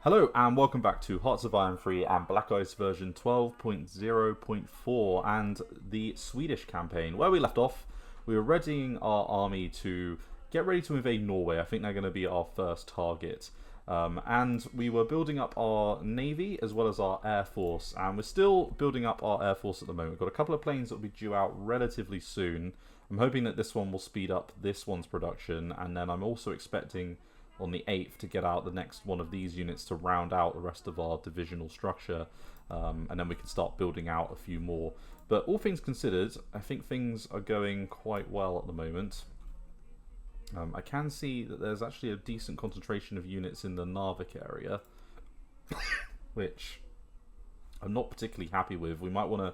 Hello and welcome back to Hearts of Iron 3 and Black Ice version 12.0.4 and the Swedish campaign. Where we left off, we were readying our army to get ready to invade Norway. I think they're going to be our first target. And we were building up our navy as well as our air force, and we're still building up our air force at the moment. We've got a couple of planes that will be due out relatively soon. I'm hoping that this one will speed up this one's production, and then I'm also expecting on the 8th to get out the next one of these units to round out the rest of our divisional structure, and then we can start building out a few more. But all things considered, I think things are going quite well at the moment. I can see that there's actually a decent concentration of units in the Narvik area, which I'm not particularly happy with. We might want to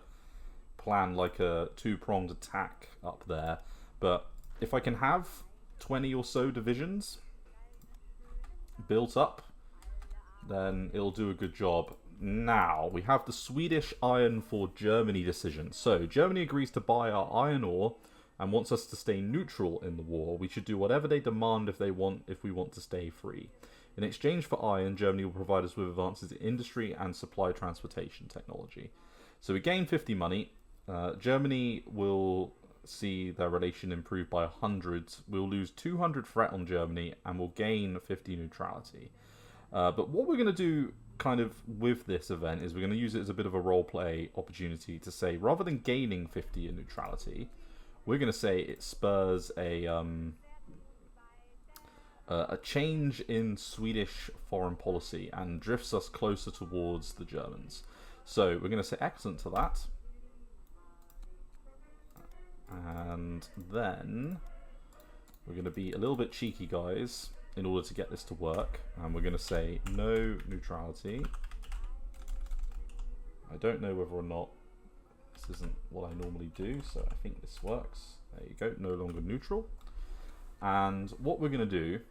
plan like a two-pronged attack up there, but if I can have 20 or so divisions built up, then it'll do a good job. Now, we have the Swedish iron for Germany decision. So, Germany agrees to buy our iron ore and wants us to stay neutral in the war. We should do whatever they demand if we want to stay free. In exchange for iron, Germany will provide us with advances in industry and supply transportation technology. So we gain 50 money. Germany will see their relation improve by 100. We'll lose 200 threat on Germany and we'll gain 50 neutrality. But what we're going to do kind of with this event is we're going to use it as a bit of a role play opportunity to say, rather than gaining 50 in neutrality, we're going to say it spurs a change in Swedish foreign policy and drifts us closer towards the Germans. So we're going to say excellent to that. And then we're going to be a little bit cheeky, guys, in order to get this to work. And we're going to say no neutrality. I don't know whether or not this isn't what I normally do, so I think this works. There you go, no longer neutral. And what we're going to do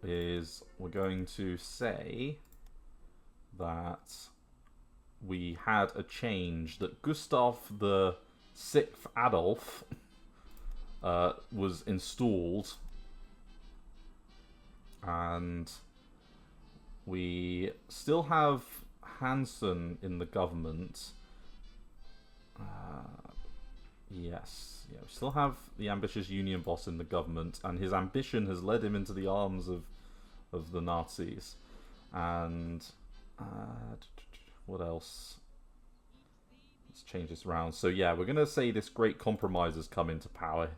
is we're going to say that we had a change, that Gustav the 6th Adolf was installed, and we still have Hansen in the government. Yes, yeah, we still have the ambitious union boss in the government, and his ambition has led him into the arms of the Nazis. And what else? Let's change this around. So yeah, we're going to say this great compromise has come into power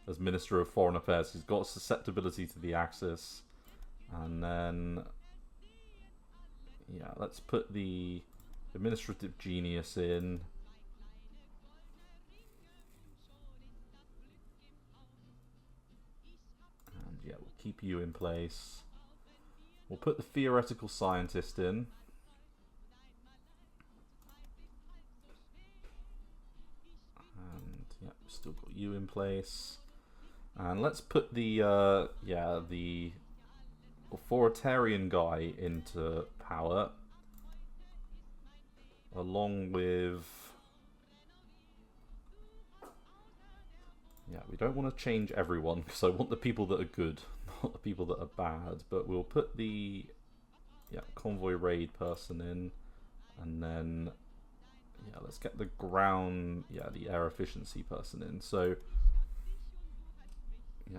as Minister of Foreign Affairs. He's got susceptibility to the Axis. And then, yeah, let's put the administrative genius in. And yeah, we'll keep you in place. We'll put the theoretical scientist in. Still got you in place, and let's put the the authoritarian guy into power, along with we don't want to change everyone because I want the people that are good, not the people that are bad. But we'll put the convoy raid person in, and then let's get the ground, the air efficiency person in. So,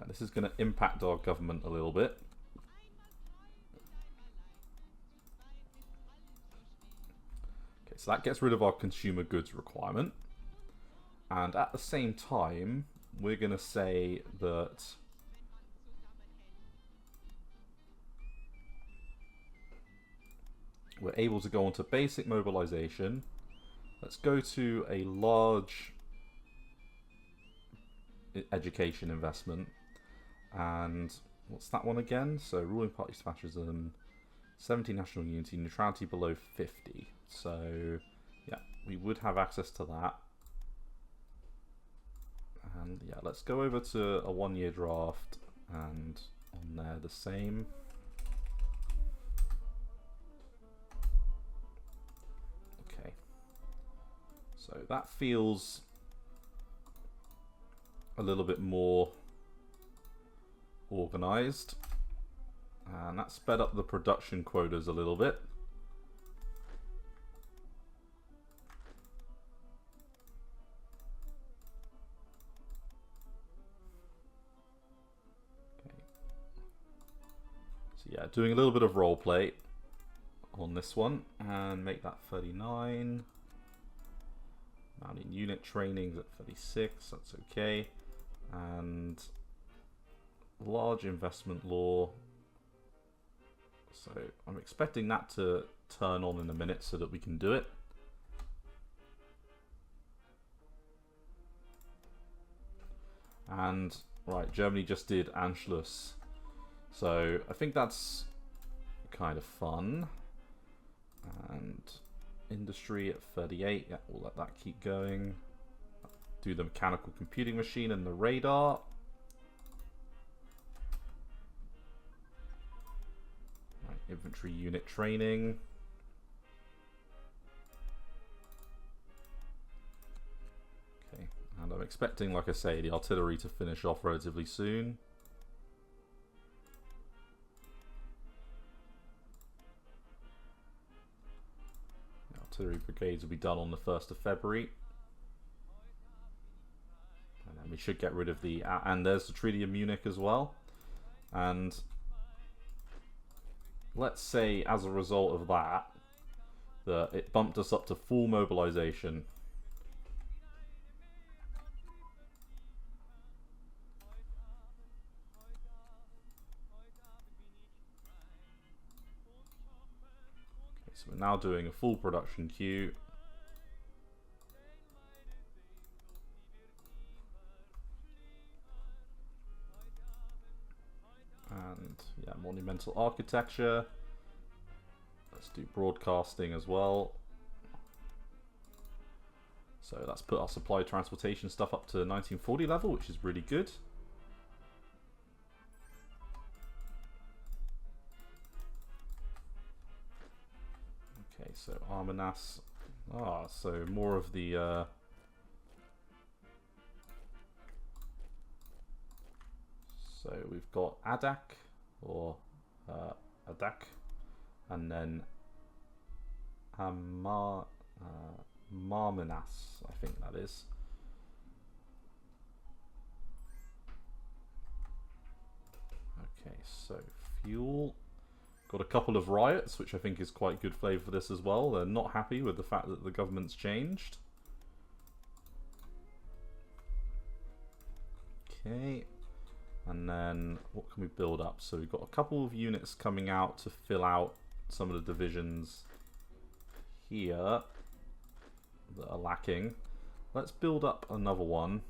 this is going to impact our government a little bit. Okay, so that gets rid of our consumer goods requirement. And at the same time, we're going to say that we're able to go on to basic mobilization. Let's go to a large education investment. And what's that one again? So ruling party fascism, 70 national unity, neutrality below 50. So yeah, we would have access to that. And yeah, let's go over to a 1-year draft, and on there the same. So that feels a little bit more organized. And that sped up the production quotas a little bit. Okay. So yeah, doing a little bit of role play on this one, and make that 39. Mounting unit trainings at 36, that's okay. And large investment law. So I'm expecting that to turn on in a minute so that we can do it. And right, Germany just did Anschluss. So I think that's kind of fun. And industry at 38, yeah, we'll let that keep going. Do the mechanical computing machine and the radar. Right, infantry unit training. Okay, and I'm expecting, like I say, the artillery to finish off relatively soon. Artillery brigades will be done on the 1st of February. And then we should get rid of the... and there's the Treaty of Munich as well. And let's say as a result of that, that it bumped us up to full mobilization. So we're now doing a full production queue. And yeah, monumental architecture. Let's do broadcasting as well. So that's put our supply transportation stuff up to 1940 level, which is really good. Okay, so Armanas. So more of the so we've got Adak or Adak, and then Marmanas, I think that is. Okay, so fuel. Got a couple of riots, which I think is quite good flavour for this as well. They're not happy with the fact that the government's changed. Okay. And then what can we build up? So we've got a couple of units coming out to fill out some of the divisions here that are lacking. Let's build up another one.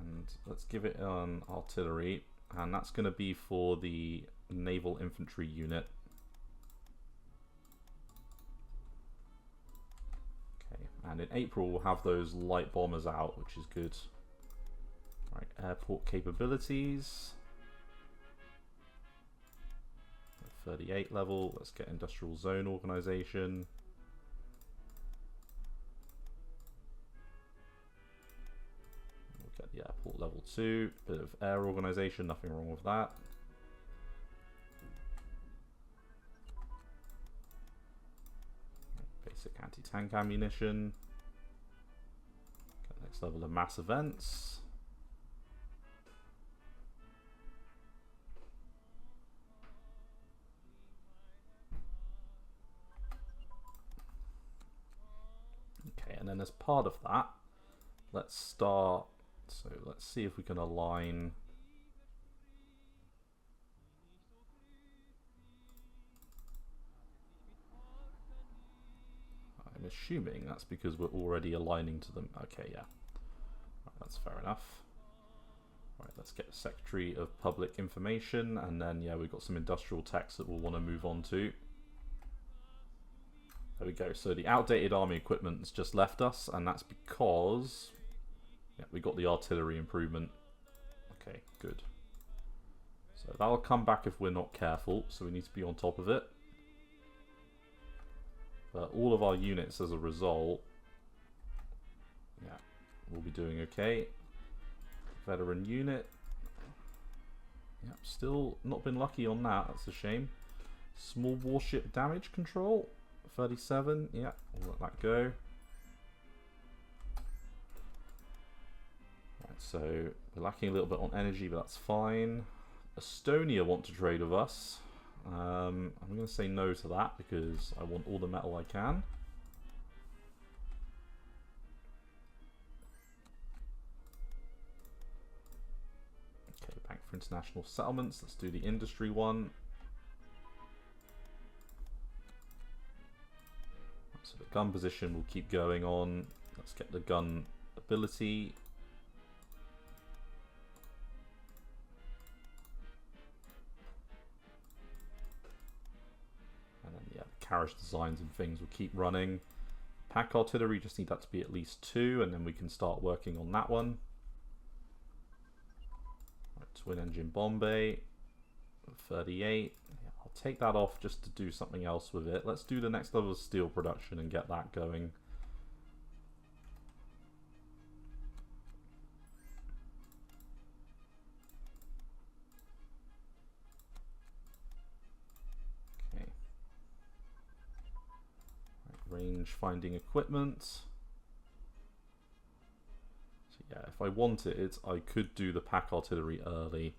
And let's give it an artillery. And that's going to be for the naval infantry unit. Okay, and in April we'll have those light bombers out, which is good. Right, airport capabilities. 38 level, let's get industrial zone organization. We'll get the airport level 2, bit of air organization, nothing wrong with that. Basic anti-tank ammunition. Get the next level of mass events. And then as part of that, let's start, so let's see if we can align. I'm assuming that's because we're already aligning to them. Okay, yeah. Right, that's fair enough. Right, let's get the Secretary of Public Information, and then, yeah, we've got some industrial techs that we'll want to move on to. There we go. So the outdated army equipment has just left us, and that's because we got the artillery improvement. Okay, good. So that'll come back if we're not careful, so we need to be on top of it. But all of our units as a result, yeah, will be doing okay. Veteran unit. Yep, still not been lucky on that. That's a shame. Small warship damage control, 37. Yeah, we'll let that go. Right, so we're lacking a little bit on energy, but that's fine. Estonia want to trade with us. I'm going to say no to that because I want all the metal I can. Okay, Bank for International Settlements. Let's do the industry one. So the gun position will keep going on. Let's get the gun ability. And then yeah, the carriage designs and things will keep running. Pack artillery, just need that to be at least 2, and then we can start working on that one. Right, twin engine bomb bay, 38. I'll take that off just to do something else with it. Let's do the next level of steel production and get that going. Okay. Right, range finding equipment. So yeah, if I wanted, I could do the pack artillery early.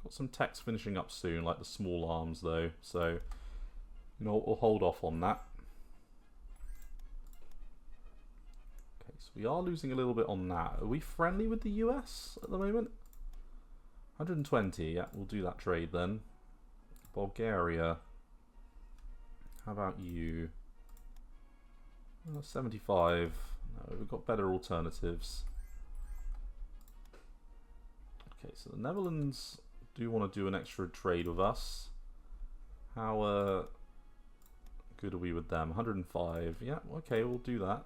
Got some text finishing up soon, like the small arms though, so you know, we'll hold off on that. Okay, so we are losing a little bit on that. Are we friendly with the US at the moment? 120, yeah, we'll do that trade then. Bulgaria, how about you? 75, no, we've got better alternatives. Okay, so the Netherlands do want to do an extra trade with us. How good are we with them? 105. Yeah, okay, we'll do that.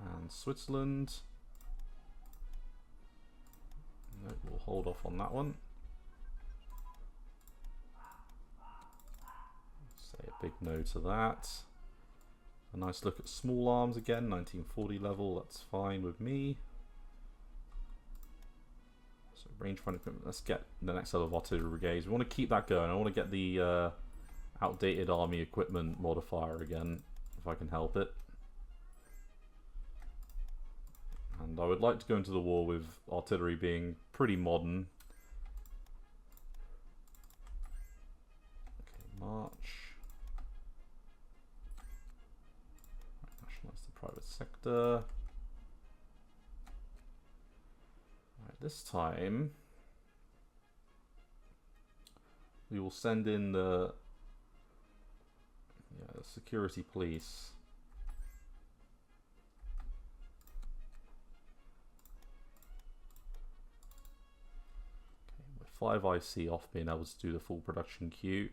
And Switzerland. No, we'll hold off on that one. Say a big no to that. A nice look at small arms again, 1940 level, that's fine with me. So range finder equipment, let's get the next level of artillery brigades. We want to keep that going. I want to get the outdated army equipment modifier again, if I can help it. And I would like to go into the war with artillery being pretty modern. Okay, March. Nationalize the private sector. Right, this time we will send in the security police. Okay, with 5 IC off being able to do the full production queue.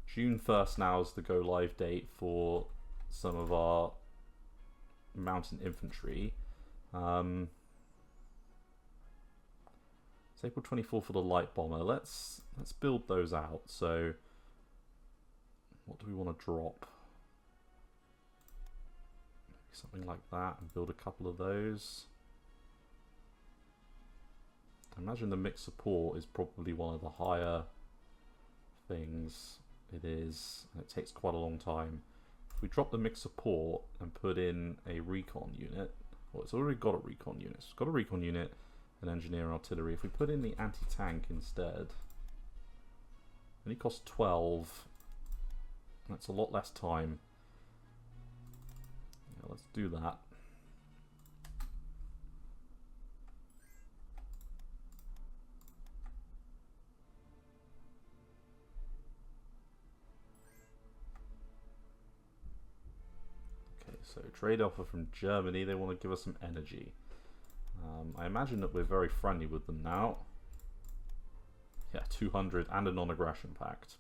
June 1st now is the go live date for some of our mountain infantry. It's April 24 for the light bomber. Let's build those out. So what do we want to drop? Maybe something like that, and build a couple of those. I imagine the mixed support is probably one of the higher things. It is, and it takes quite a long time. If we drop the mixed support and put in a recon unit, well, it's already got a recon unit. It's got a recon unit, an engineer and artillery. If we put in the anti-tank instead, it only costs 12. That's a lot less time. Yeah, let's do that. So trade offer from Germany, they want to give us some energy. I imagine that we're very friendly with them now. Yeah, 200 and a non-aggression pact.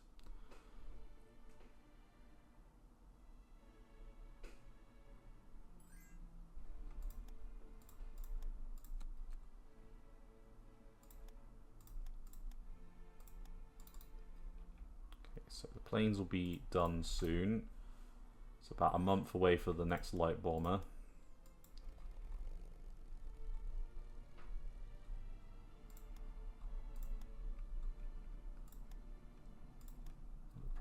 Okay, so the planes will be done soon. It's about a month away for the next light bomber.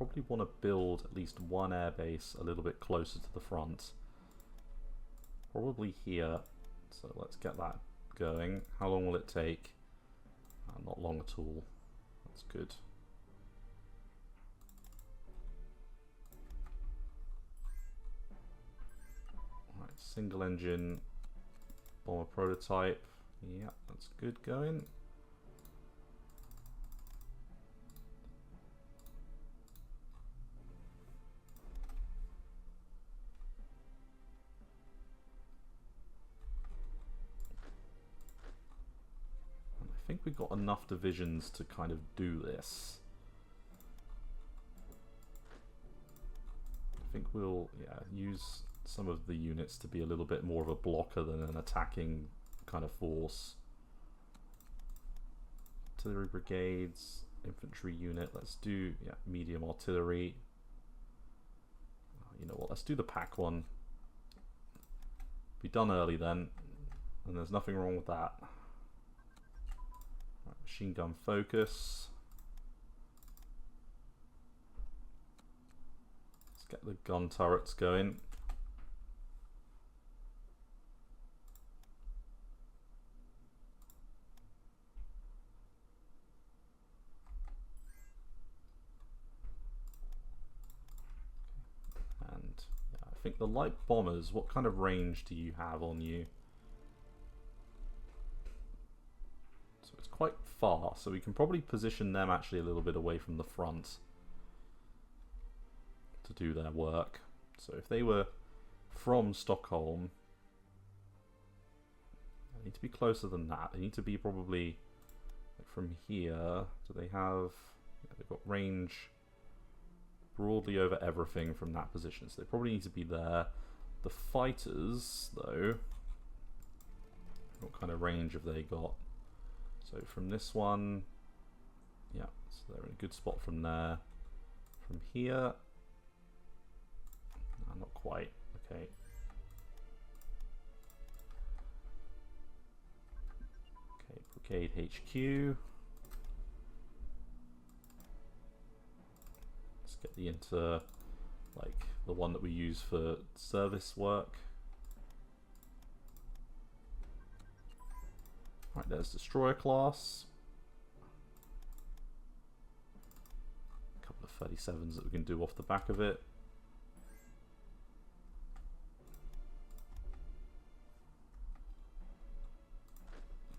probably want to build at least one airbase a little bit closer to the front. Probably here. So let's get that going. How long will it take? Not long at all. That's good. All right, single engine bomber prototype. Yeah, that's good going. I think we've got enough divisions to kind of do this. I think we'll use some of the units to be a little bit more of a blocker than an attacking kind of force. Artillery brigades, infantry unit. Let's do medium artillery. You know what? Let's do the pack one. Be done early then, and there's nothing wrong with that. Right, machine gun focus. Let's get the gun turrets going. I think the light bombers, what kind of range do you have on you? So it's quite far, so we can probably position them actually a little bit away from the front to do their work. So if they were from Stockholm, they need to be closer than that. They need to be probably like from here. Do they have, they've got range broadly over everything from that position, so they probably need to be there. The fighters, though, what kind of range have they got? So from this one, yeah, so they're in a good spot from there. From here, no, not quite. Okay. Okay, Brigade HQ. Get the like the one that we use for service work. Right, there's destroyer class. A couple of 37s that we can do off the back of it.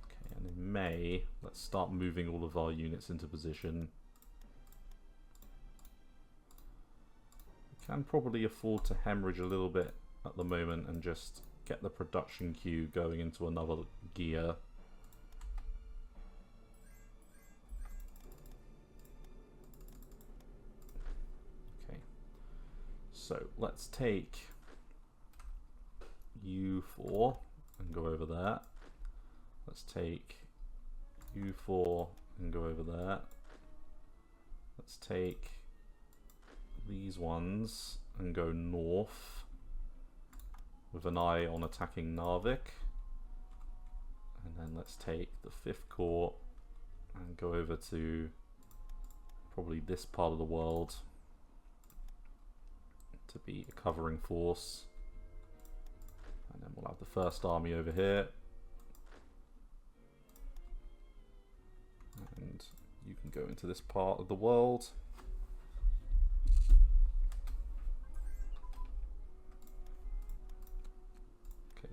Okay, and in May, let's start moving all of our units into position. Can probably afford to hemorrhage a little bit at the moment and just get the production queue going into another gear. Okay, so let's take U4 and go over there. Let's take U4 and go over there. Let's take these ones and go north with an eye on attacking Narvik, and then let's take the 5th Corps and go over to probably this part of the world to be a covering force, and then we'll have the 1st Army over here, and you can go into this part of the world.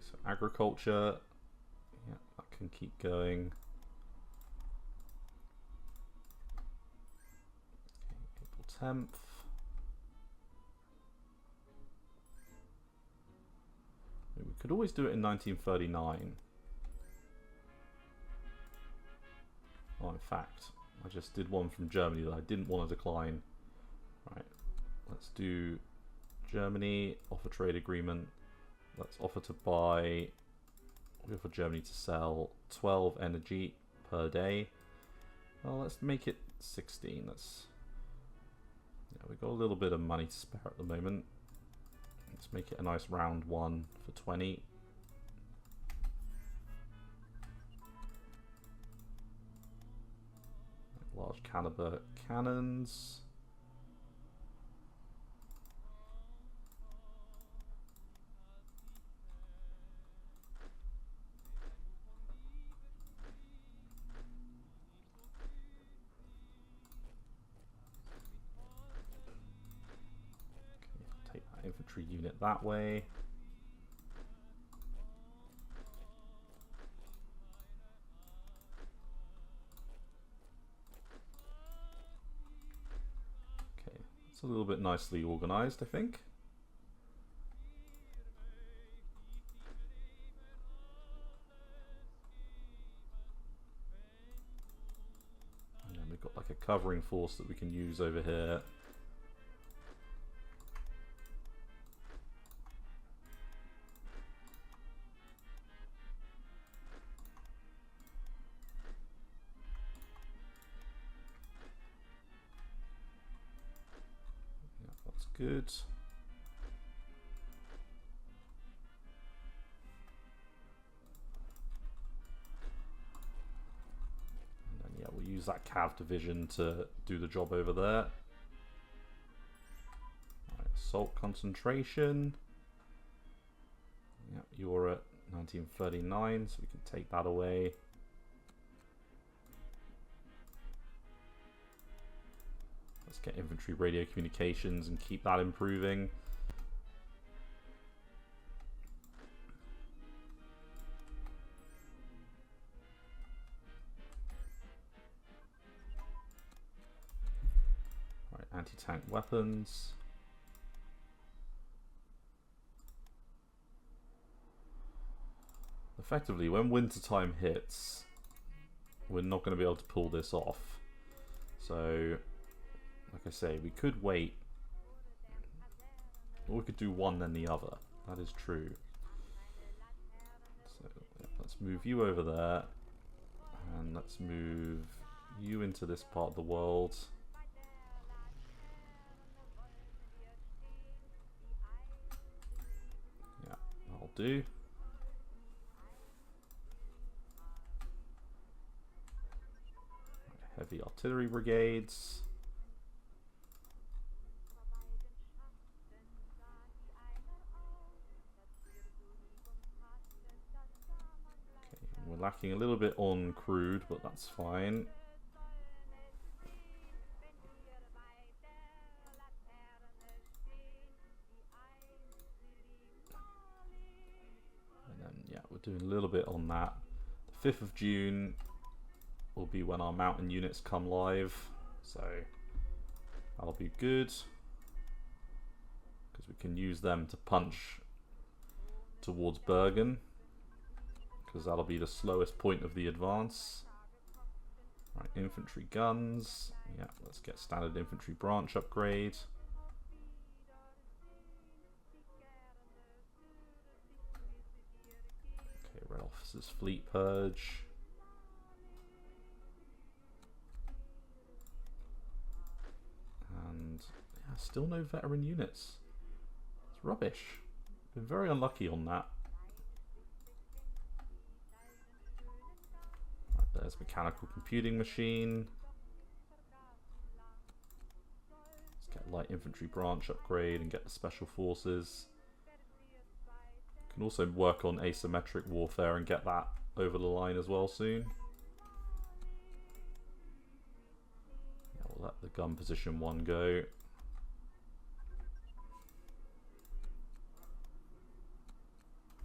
So agriculture, yeah, that can keep going. Okay, April 10th. We could always do it in 1939. Oh, in fact, I just did one from Germany that I didn't want to decline. Right, let's do Germany, offer trade agreement. Let's offer to buy, we offer Germany to sell 12 energy per day. Well, let's make it 16. Let's, yeah, we've got a little bit of money to spare at the moment. Let's make it a nice round one for 20. Large caliber cannons. infantry unit that way. Okay, it's a little bit nicely organized, I think. And then we've got like a covering force that we can use over here. Good. And then, yeah, we'll use that Cav division to do the job over there. Right, assault concentration. Yeah, you're at 1939, so we can take that away. Let's get infantry radio communications and keep that improving. Right, anti-tank weapons. Effectively, when wintertime hits, we're not going to be able to pull this off. So, like I say, we could wait, or we could do one then the other. That is true. So yeah, let's move you over there, and let's move you into this part of the world. Yeah, that'll do. Heavy artillery brigades. We're lacking a little bit on crude, but that's fine. And then, yeah, we're doing a little bit on that. The 5th of June will be when our mountain units come live, so that'll be good, because we can use them to punch towards Bergen, because that'll be the slowest point of the advance. Right, infantry guns. Yeah, let's get standard infantry branch upgrade. Okay, Red Officers Fleet Purge. And yeah, still no veteran units. It's rubbish. Been very unlucky on that. Right, there's mechanical computing machine. Let's get light infantry branch upgrade and get the special forces. Can also work on asymmetric warfare and get that over the line as well soon. Let the gun position 1 go.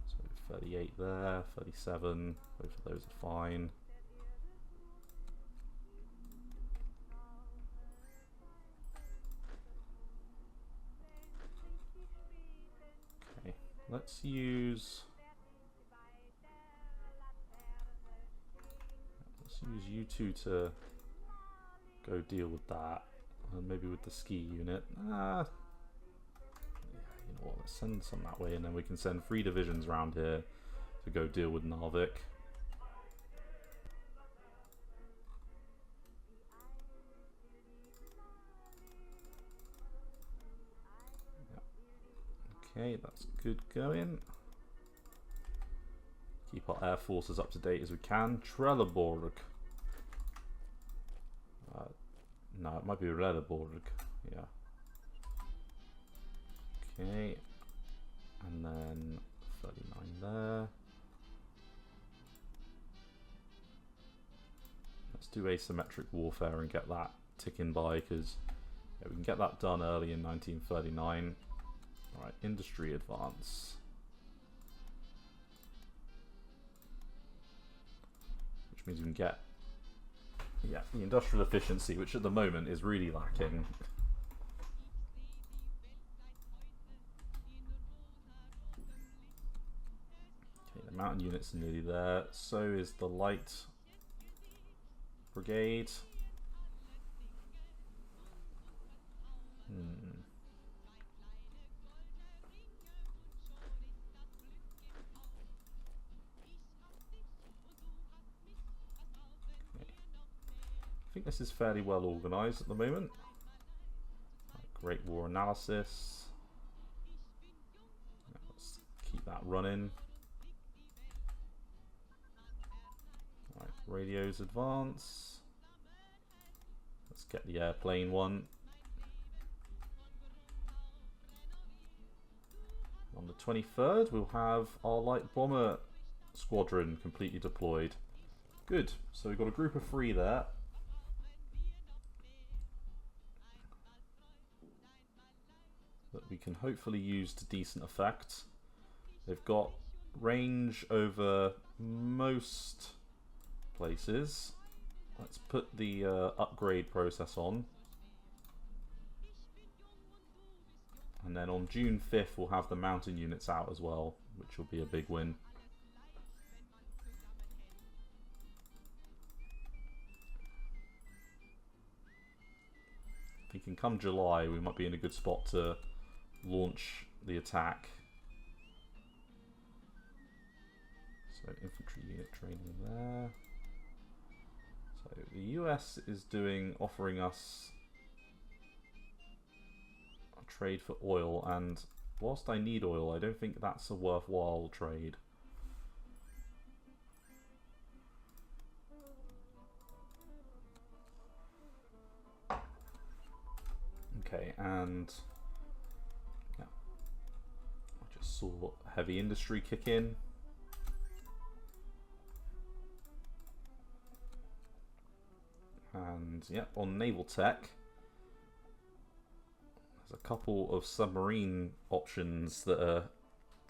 So 38 there, 37, both of those are fine. Okay, let's use you two to go deal with that, and maybe with the ski unit. Yeah, you know what, let's send some that way, and then we can send 3 divisions around here to go deal with Narvik. Yeah. Okay, that's good going. Keep our air forces up to date as we can. Trelleborg. No, it might be Rederborg. Yeah. Okay. And then 39 there. Let's do asymmetric warfare and get that ticking by, because yeah, we can get that done early in 1939. Alright, industry advance. Which means we can get, yeah, the industrial efficiency, which at the moment is really lacking. Okay, the mountain units are nearly there. So is the light brigade. I think this is fairly well organised at the moment. Great War analysis. Let's keep that running. Right, radios advance. Let's get the airplane one. On the 23rd, we'll have our light bomber squadron completely deployed. Good. So we've got a group of 3 there. That we can hopefully use to decent effect. They've got range over most places. Let's put the upgrade process on. And then on June 5th we'll have the mountain units out as well, which will be a big win. Thinking come July we might be in a good spot to launch the attack. So infantry unit training there. So the US is offering us a trade for oil, and whilst I need oil, I don't think that's a worthwhile trade. Okay, and yeah, I just saw heavy industry kick in. And yeah, on naval tech, there's a couple of submarine options that are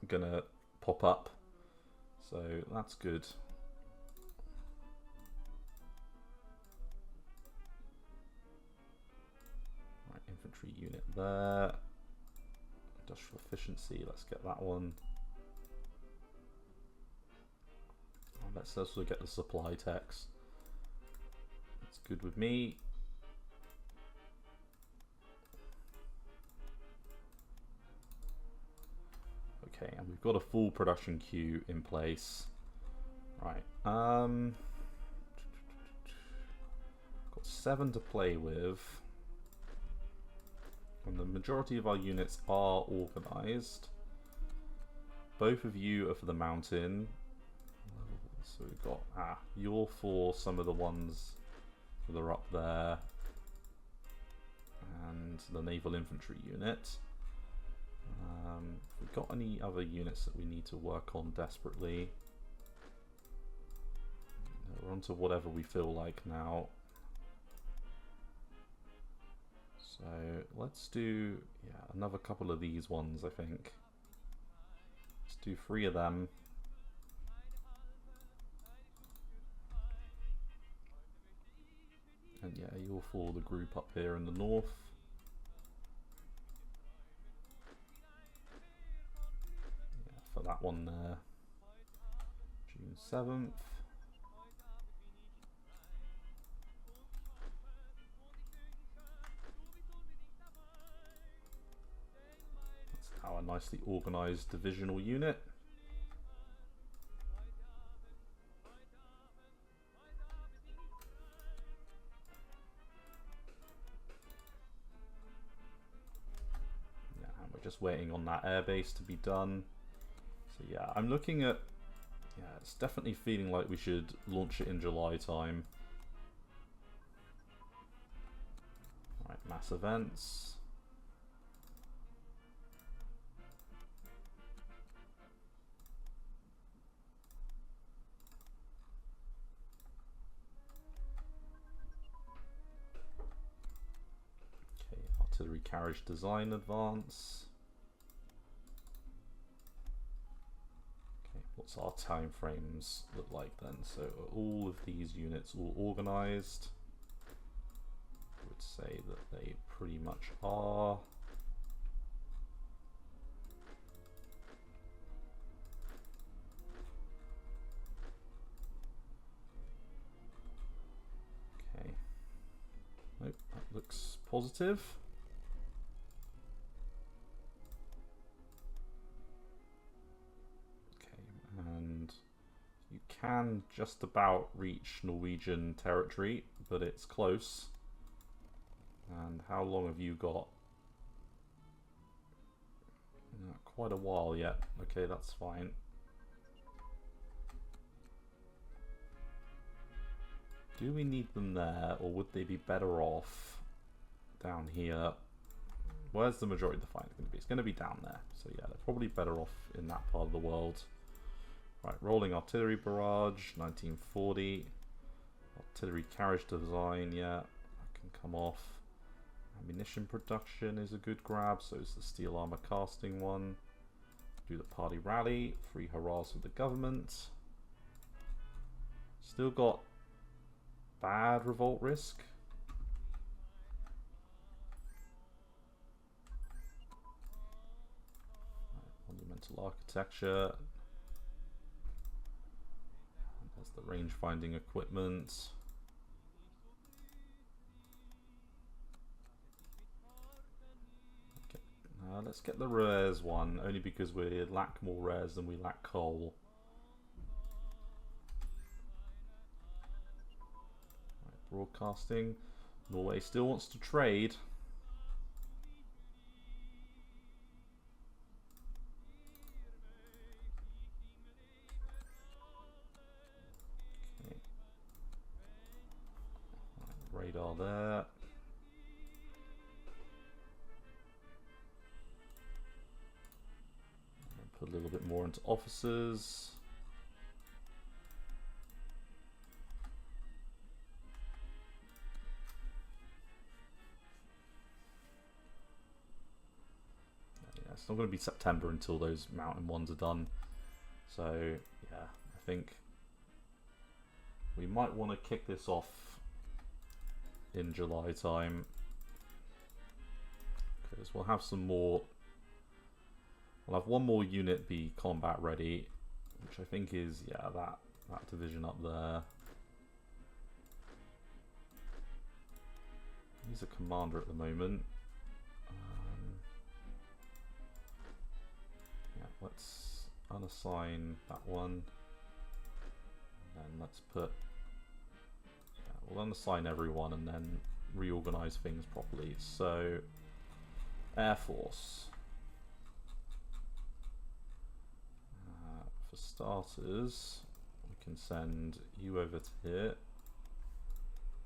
gonna pop up, so that's good. Right, infantry unit there. Industrial efficiency, let's get that one. Oh, let's also get the supply techs. Good with me. Okay, and we've got a full production queue in place. Right. Got 7 to play with. And the majority of our units are organised. Both of you are for the mountain. So we've got you're for some of the ones that are up there, and the naval infantry unit. If we've got any other units that we need to work on desperately, we're on to whatever we feel like now. So let's do another couple of these ones. I think let's do 3 of them. And yeah, you'll follow the group up here in the north. Yeah, for that one there. June 7th. That's our nicely organised divisional unit. Just waiting on that airbase to be done. So yeah, I'm looking at, it's definitely feeling like we should launch it in July time. Alright, mass events. Okay, artillery carriage design advance. What's our time frames look like then? So are all of these units all organized? I would say that they pretty much are. Okay. Nope, that looks positive. And you can just about reach Norwegian territory, but it's close. And how long have you got? Quite a while yet. Okay, that's fine. Do we need them there, or would they be better off down here? Where's the majority of the fight going to be? It's going to be down there. So yeah, they're probably better off in that part of the world. Right, rolling artillery barrage, 1940. Artillery carriage design, yeah, that can come off. Ammunition production is a good grab, so is the steel armor casting one. Do the party rally, free hurrahs for the government. Still got bad revolt risk. Monumental architecture. There's the range finding equipment. Let's get the rares one, only because we lack more rares than we lack coal. Right, broadcasting. Norway still wants to trade. Okay. Right, radar there. Put a little bit more into officers. Yeah, it's not going to be September until those mountain ones are done. So yeah, I think we might want to kick this off in July time, because we'll have some more. We'll have one more unit be combat ready, which I think is, yeah, that division up there. He's a commander at the moment. Yeah, let's unassign that one. And then let's put, yeah, we'll unassign everyone and then reorganize things properly. So, Air Force. For starters, we can send you over to here,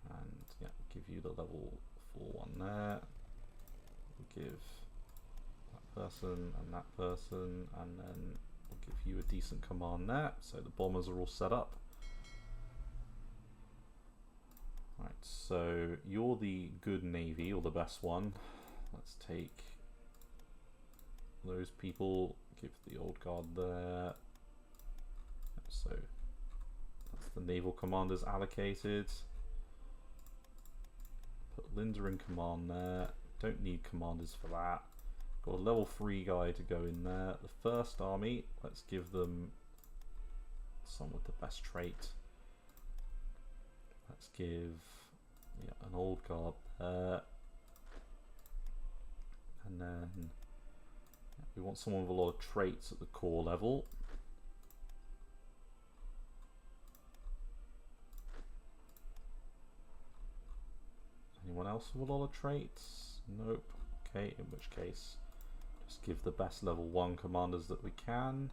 and yeah, give you the level 4 one there. We'll give that person and that person, and then we'll give you a decent command there. So the bombers are all set up. Right, so you're the good navy, or the best one. Let's take those people, give the old guard there. So that's the naval commanders allocated. Put Linda in command there. Don't need commanders for that. Got a level 3 guy to go in there. The first army, let's give them some with the best trait. Let's give, yeah, an old guard there. And then yeah, we want someone with a lot of traits at the core level. Anyone else with a lot of traits? Nope. Okay, in which case, just give the best level 1 commanders that we can.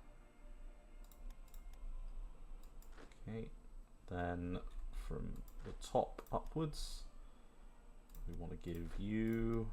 Okay, then from the top upwards, we want to give you,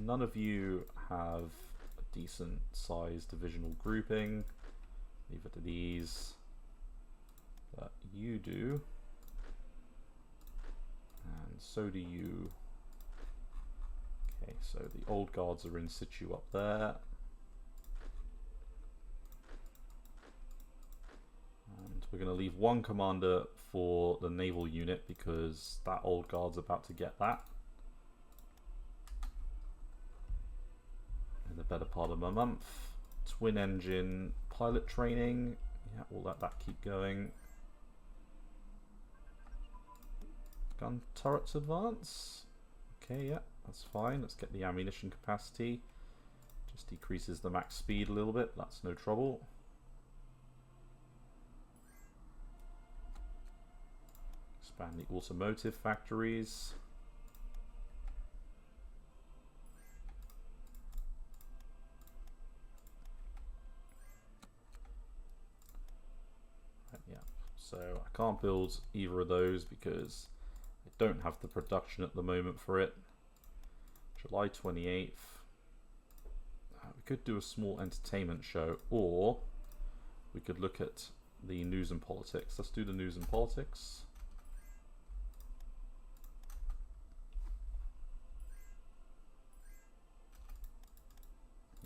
none of you have a decent sized divisional grouping. Leave it to these. But you do. And so do you. Okay, so the old guards are in situ up there. And we're going to leave one commander for the naval unit because that old guard's about to get that in the better part of a month. Twin engine pilot training. Yeah, we'll let that keep going. Gun turrets advance. Okay, yeah, that's fine. Let's get the ammunition capacity. Just decreases the max speed a little bit. That's no trouble. Expand the automotive factories. Right, yeah, so I can't build either of those because I don't have the production at the moment for it. July 28th. We could do a small entertainment show, or we could look at the news and politics. Let's do the news and politics.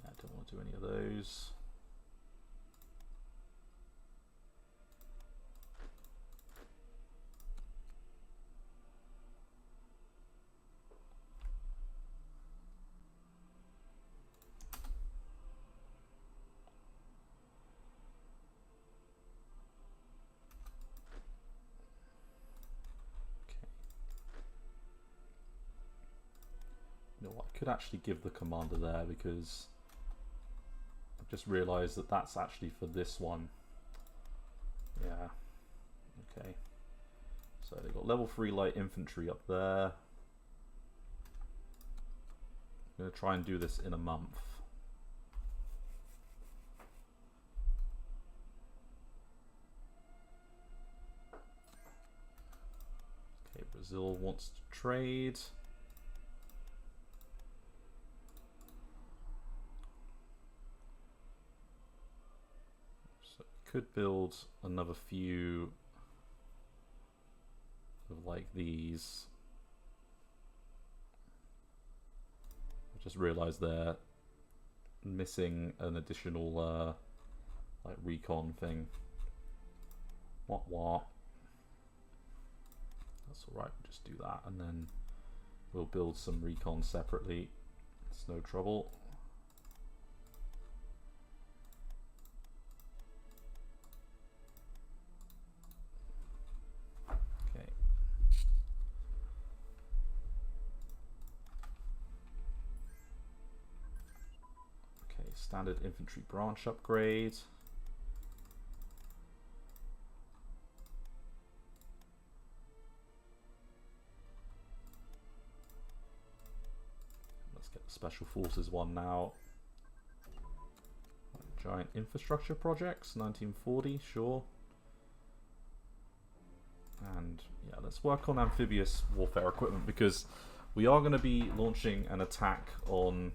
Yeah, I don't want to do any of those. You know what, I could actually give the commander there because I've just realised that that's actually for this one. Yeah, okay. So they've got level 3 light infantry up there. I'm going to try and do this in a month. Okay, Brazil wants to trade. Could build another few of like these. I just realized they're missing an additional like recon thing. What? That's alright, we'll just do that and then we'll build some recon separately. It's no trouble. Standard infantry branch upgrade. Let's get the special forces one now. Giant infrastructure projects, 1940, sure. And yeah, let's work on amphibious warfare equipment because we are going to be launching an attack on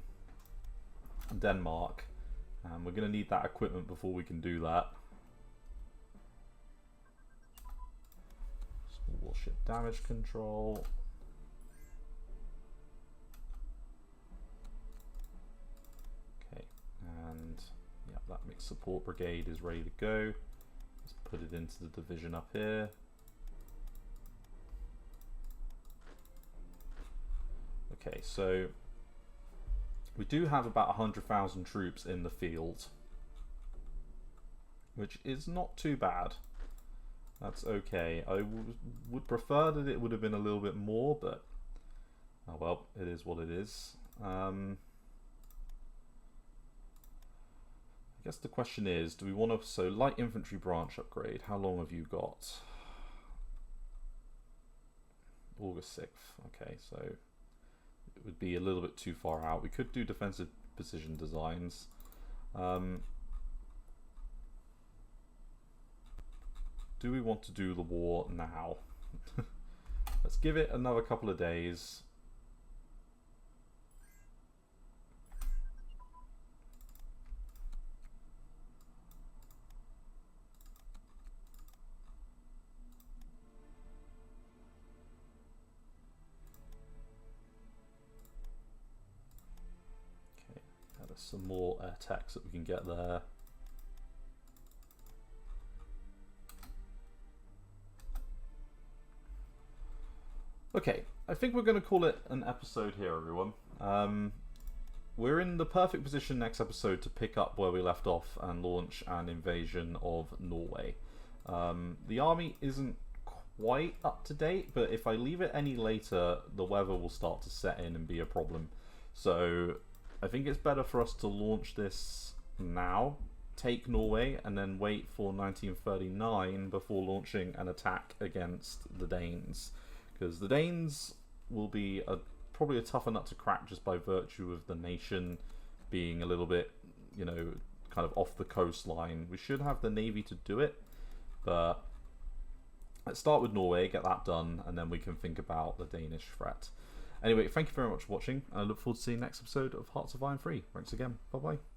Denmark, and we're going to need that equipment before we can do that. Small warship damage control. Okay, and yeah, that mixed support brigade is ready to go. Let's put it into the division up here. Okay, so we do have about 100,000 troops in the field, which is not too bad. That's okay. I would prefer that it would have been a little bit more, but oh well, it is what it is. I guess the question is, do we want to, so light infantry branch upgrade, how long have you got? August 6th, okay, so it would be a little bit too far out. We could do defensive precision designs. Do we want to do the war now? Let's give it another couple of days. some more attacks that we can get there. Okay, I think we're going to call it an episode here, everyone. We're in the perfect position next episode to pick up where we left off and launch an invasion of Norway. The army isn't quite up to date, but if I leave it any later, the weather will start to set in and be a problem. So I think it's better for us to launch this now, take Norway, and then wait for 1939 before launching an attack against the Danes. Because the Danes will be probably a tougher nut to crack just by virtue of the nation being a little bit, you know, kind of off the coastline. We should have the navy to do it, but let's start with Norway, get that done, and then we can think about the Danish threat. Anyway, thank you very much for watching, and I look forward to seeing the next episode of Hearts of Iron 3. Thanks again. Bye-bye.